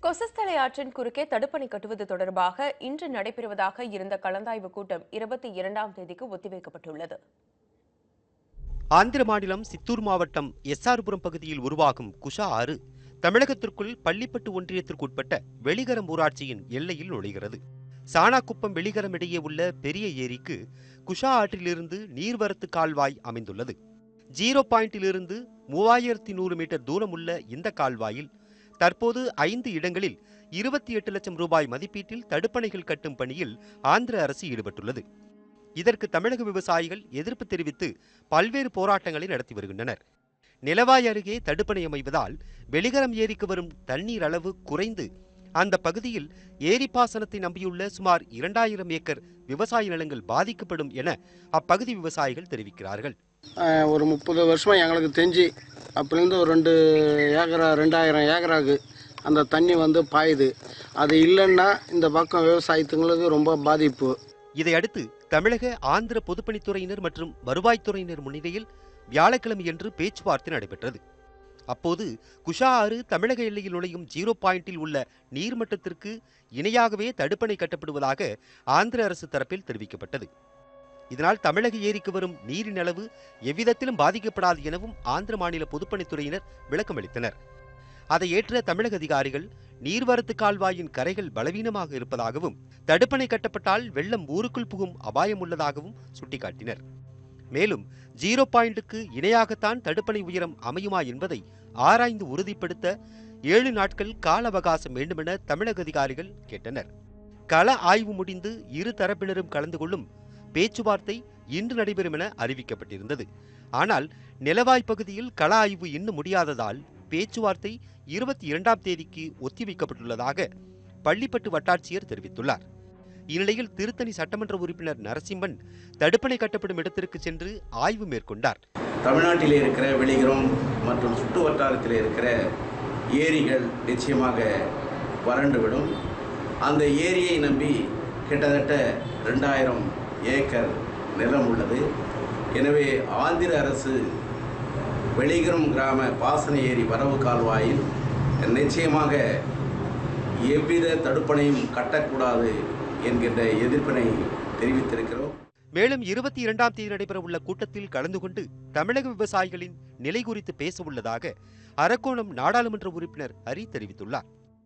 கொசஸ்தலை ஆற்றின் குறுக்கே தடுப்பணை கட்டுவது தொடர்பாக இன்று நடைபெறுவதாக இருந்த கலந்தாய்வு கூட்டம் 22ஆம் தேதிக்கு ஒத்திவைக்கப்பட்டுள்ளது. ஆந்திர மாநிலம் சித்தூர் மாவட்டம் எஸ்ஆர்புரம் பகுதியில் உருவாகும் குஷா ஆறு தமிழகத்திற்குள் பள்ளிப்பட்டு ஒன்றியத்திற்குட்பட்ட வெளிகரம் ஊராட்சியின் எல்லையில் நுழைகிறது. சாணாக்குப்பம் வெளிகரம் இடையே உள்ள பெரிய ஏரிக்கு குஷா ஆற்றிலிருந்து நீர்வரத்து கால்வாய் அமைந்துள்ளது. 0 பாயிண்டிலிருந்து 3100 மீட்டர் தூரம் உள்ள இந்த கால்வாயில் தற்போது 5 இடங்களில் 28 லட்சம் ரூபாய் மதிப்பீட்டில் தடுப்பணைகள் கட்டும் பணியில் ஆந்திர அரசு ஈடுபட்டுள்ளது. இதற்கு தமிழக விவசாயிகள் எதிர்ப்பு தெரிவித்து பல்வேறு போராட்டங்களை நடத்தி வருகின்றனர். நிலவாய் அருகே தடுப்பணை அமைவதால் வெளிகரம் ஏரிக்கு வரும் தண்ணீர் அளவு குறைந்து அந்த பகுதியில் ஏரி பாசனத்தை நம்பியுள்ள சுமார் 2000 ஏக்கர் விவசாய நிலங்கள் பாதிக்கப்படும் என அப்பகுதி விவசாயிகள் தெரிவிக்கிறார்கள். ஒரு 30 வருஷமாக எங்களுக்கு தெரிஞ்சு அப்படிலேருந்து ஒரு 2000 ஏக்கராக்கு அந்த தண்ணி பாயுது. அது இல்லைன்னா இந்த பக்கம் விவசாயத்துங்களுக்கு ரொம்ப பாதிப்பு. இதையடுத்து தமிழக ஆந்திர பொதுப்பணித்துறையினர் மற்றும் வருவாய்த்துறையினர் முன்னிலையில் வியாழக்கிழமையன்று பேச்சுவார்த்தை நடைபெற்றது. அப்போது குஷா ஆறு தமிழக எல்லையில் நுழையும் 0 பாயிண்டில் உள்ள நீர்மட்டத்திற்கு இணையாகவே தடுப்பணை கட்டப்படுவதாக ஆந்திர அரசு தரப்பில் தெரிவிக்கப்பட்டது. இதனால் தமிழக ஏரிக்கு வரும் நீரின் அளவு எவ்விதத்திலும் பாதிக்கப்படாது எனவும் ஆந்திர மாநில பொதுப்பணித்துறையினர் விளக்கமளித்தனர். அதை ஏற்ற தமிழக அதிகாரிகள் நீர்வரத்து கால்வாயின் கரைகள் பலவீனமாக இருப்பதாகவும் தடுப்பணை கட்டப்பட்டால் வெள்ளம் ஊருக்குள் புகும் அபாயம் உள்ளதாகவும் சுட்டிக்காட்டினர். மேலும் 0 பாயிண்டுக்கு இணையாகத்தான் தடுப்பணை உயரம் அமையுமா என்பதை ஆராய்ந்து உறுதிப்படுத்த 7 நாட்கள் கால அவகாசம் வேண்டுமென தமிழக அதிகாரிகள் கேட்டனர். கள ஆய்வு முடிந்து இரு தரப்பினரும் கலந்து கொள்ளும் பேச்சுவார்த்தை இன்று நடைபெறும் என அறிவிக்கப்பட்டிருந்தது. ஆனால் நிலவாய் பகுதியில் கள ஆய்வு இன்னும் முடியாததால் பேச்சுவார்த்தை 22ஆம் தேதிக்கு ஒத்திவைக்கப்பட்டுள்ளதாக பள்ளிப்பட்டு வட்டாட்சியர் தெரிவித்துள்ளார். இந்நிலையில் திருத்தணி சட்டமன்ற உறுப்பினர் நரசிம்மன் தடுப்பணை கட்டப்படும் இடத்திற்கு சென்று ஆய்வு மேற்கொண்டார். தமிழ்நாட்டிலே இருக்கிற வெளிகரம் மற்றும் சுற்று வட்டாரத்தில் இருக்கிற ஏரிகள் நிச்சயமாக வறண்டுவிடும். அந்த ஏரியை நம்பி கிட்டத்தட்ட 2000 ஏக்கர் நிலம் உள்ளது. எனவே ஆந்திர அரசு வெளிகரம் கிராம பாசன ஏரி வரவு கால்வாயில் நிச்சயமாக எவ்வித தடுப்பணையும் கட்டக்கூடாது என்கின்ற எதிர்ப்பினை தெரிவித்திருக்கிறோம். மேலும் 22ஆம் தேதி நடைபெறவுள்ள கூட்டத்தில் கலந்து கொண்டு தமிழக விவசாயிகளின் நிலை குறித்து பேச உள்ளதாக அரக்கோணம் நாடாளுமன்ற உறுப்பினர் ஹரி தெரிவித்துள்ளார்.